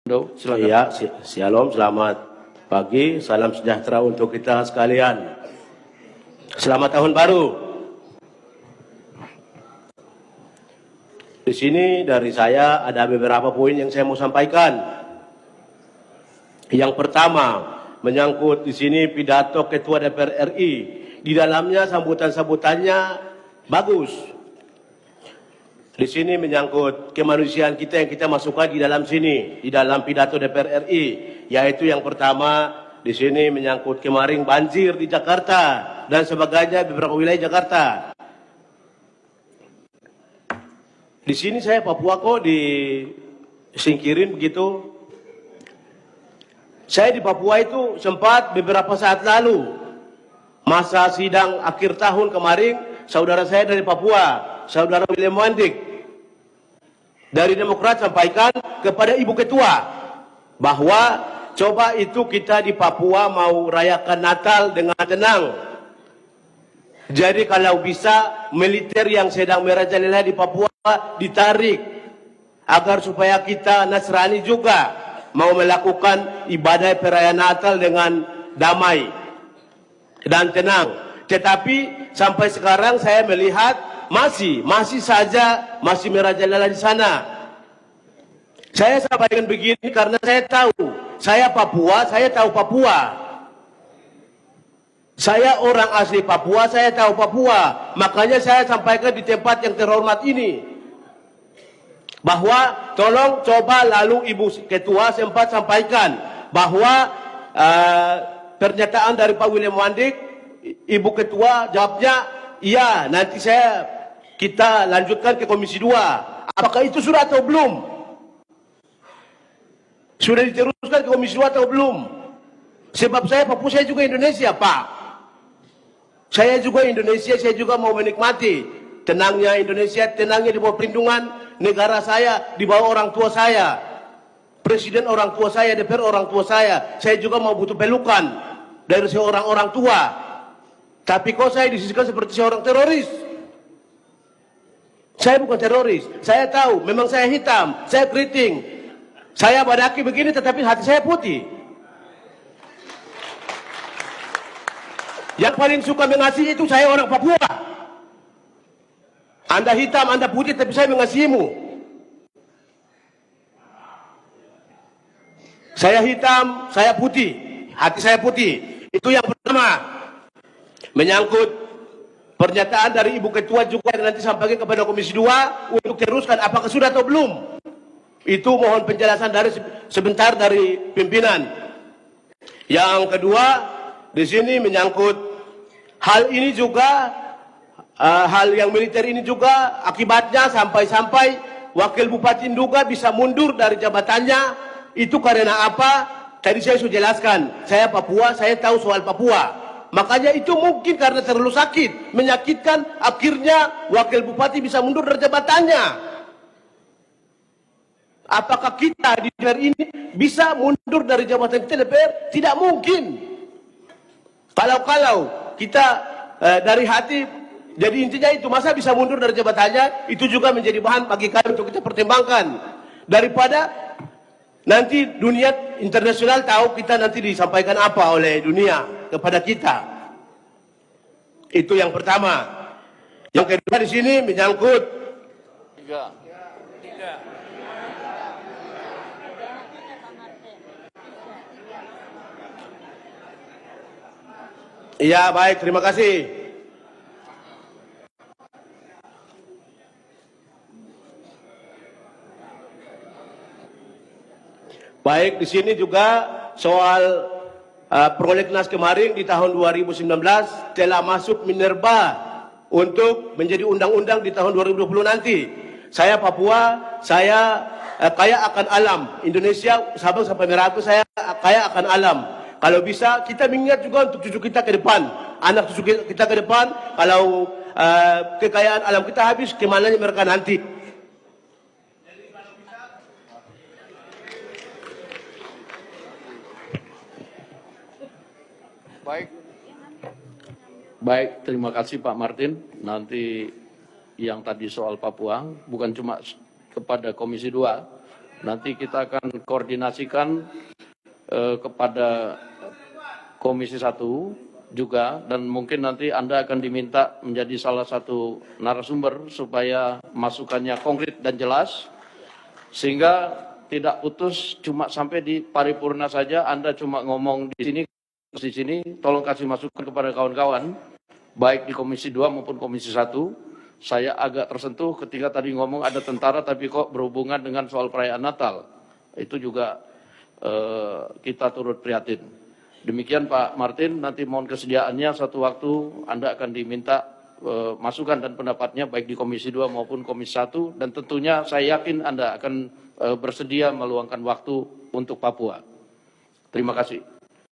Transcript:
Silakan. Iya, shalom, selamat pagi, salam sejahtera untuk kita sekalian. Selamat tahun baru. Di sini dari saya ada beberapa poin yang saya mau sampaikan. Yang pertama, menyangkut di sini pidato Ketua DPR RI. Di dalamnya sambutan-sambutannya bagus. Di sini menyangkut kemanusiaan kita yang kita masukkan di dalam sini, di dalam pidato DPR RI, yaitu yang pertama di sini menyangkut kemarin banjir di Jakarta dan sebagainya beberapa wilayah Jakarta. Di sini saya Papua kok disingkirin begitu. Saya di Papua itu sempat beberapa saat lalu masa sidang akhir tahun kemarin, saudara saya dari Papua, saudara William Wandik dari Demokrat sampaikan kepada Ibu Ketua bahwa coba itu kita di Papua mau rayakan Natal dengan tenang. Jadi kalau bisa militer yang sedang merajalela di Papua ditarik agar supaya kita Nasrani juga mau melakukan ibadah perayaan Natal dengan damai dan tenang. Tetapi sampai sekarang saya melihat masih merajalela di sana. Saya sampaikan begini karena saya tahu, saya Papua, saya tahu Papua. Saya orang asli Papua, saya tahu Papua. Makanya saya sampaikan di tempat yang terhormat ini bahwa tolong coba lalu Ibu Ketua sempat sampaikan bahwa pernyataan dari Pak William Wandik, Ibu Ketua jawabnya iya, nanti kita lanjutkan ke Komisi 2. Apakah itu sudah atau belum? Sudah diteruskan ke Komisi 2 atau belum? Sebab saya Papua, saya juga Indonesia, Pak. Saya juga Indonesia, saya juga mau menikmati tenangnya Indonesia, tenangnya di bawah perlindungan negara saya, di bawah orang tua saya. Presiden orang tua saya, DPR orang tua saya. Saya juga mau butuh pelukan dari seorang orang tua. Tapi kok saya disisikan seperti seorang teroris? Saya bukan teroris. Saya tahu, memang saya hitam, saya keriting, saya badaki begini, tetapi hati saya putih. Yang paling suka mengasihi itu saya orang Papua. Anda hitam, Anda putih, tapi saya mengasihimu. Saya hitam, saya putih, hati saya putih. Itu yang pertama. Menyangkut pernyataan dari Ibu Ketua juga yang nanti sampaikan kepada Komisi 2 untuk teruskan apakah sudah atau belum. Itu mohon penjelasan sebentar dari pimpinan. Yang kedua, di sini menyangkut hal ini juga, hal yang militer ini juga akibatnya sampai-sampai Wakil Bupati Nduga bisa mundur dari jabatannya. Itu karena apa? Tadi saya sudah jelaskan. Saya Papua, saya tahu soal Papua. Makanya itu mungkin karena terlalu sakit, menyakitkan, akhirnya Wakil Bupati bisa mundur dari jabatannya. Apakah kita di DPR ini bisa mundur dari jabatan kita DPR? Tidak mungkin. Kalau kita dari hati, jadi intinya itu, masa bisa mundur dari jabatannya, itu juga menjadi bahan bagi kami untuk kita pertimbangkan. Daripada nanti dunia internasional tahu kita nanti disampaikan apa oleh dunia kepada kita. Itu yang pertama. Yang kedua di sini menyangkut iya, baik, terima kasih. Baik, di sini juga soal prolegnas kemarin di tahun 2019 telah masuk Minerba untuk menjadi undang-undang di tahun 2020 nanti. Saya Papua, saya kaya akan alam. Indonesia, Sabang sampai Merauke, saya kaya akan alam. Kalau bisa kita mengingat juga untuk cucu kita ke depan, anak cucu kita ke depan. Kalau kekayaan alam kita habis, kemana mereka nanti? Baik, terima kasih Pak Martin. Nanti yang tadi soal Papua bukan cuma kepada Komisi 2, Nanti kita akan koordinasikan kepada Komisi 1 juga, dan mungkin nanti Anda akan diminta menjadi salah satu narasumber supaya masukannya konkret dan jelas, sehingga tidak putus cuma sampai di paripurna saja. Anda cuma ngomong di sini, tolong kasih masukan kepada kawan-kawan, baik di Komisi 2 maupun Komisi 1. Saya agak tersentuh ketika tadi ngomong ada tentara tapi kok berhubungan dengan soal perayaan Natal. Itu juga kita turut prihatin. Demikian Pak Martin, nanti mohon kesediaannya satu waktu Anda akan diminta masukan dan pendapatnya baik di Komisi 2 maupun Komisi 1, dan tentunya saya yakin Anda akan bersedia meluangkan waktu untuk Papua. Terima kasih.